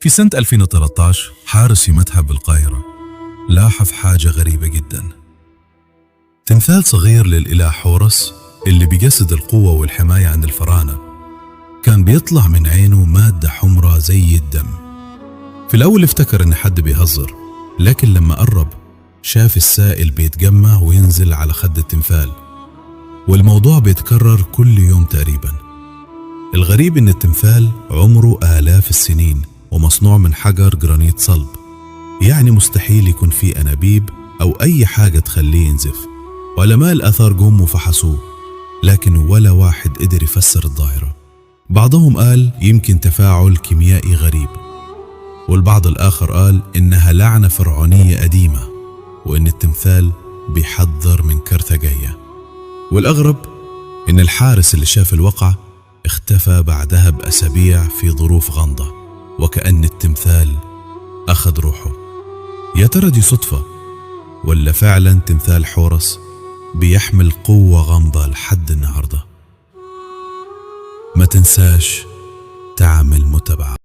في سنة 2013 حارس في متحف بالقاهرة لاحظ حاجة غريبة جدا. تمثال صغير للإله حورس اللي بيجسد القوة والحماية عند الفراعنة، كان بيطلع من عينه مادة حمراء زي الدم. في الأول افتكر إن حد بيهزر، لكن لما قرب شاف السائل بيتجمع وينزل على خد التمثال، والموضوع بيتكرر كل يوم تقريبا. الغريب إن التمثال عمره آلاف السنين ومصنوع من حجر جرانيت صلب، يعني مستحيل يكون فيه أنابيب أو أي حاجة تخليه ينزف. علماء الآثار جم وفحصوه، لكن ولا واحد قدر يفسر الظاهرة. بعضهم قال يمكن تفاعل كيميائي غريب، والبعض الآخر قال إنها لعنة فرعونية قديمة، وإن التمثال بيحذر من كارثة جاية. والأغرب إن الحارس اللي شاف الوقعة اختفى بعدها بأسابيع في ظروف غامضة، وكأن التمثال أخذ روحه. يا ترى دي صدفة ولا فعلا تمثال حورس بيحمل قوة غامضة لحد النهاردة؟ ما تنساش تعمل متابعة.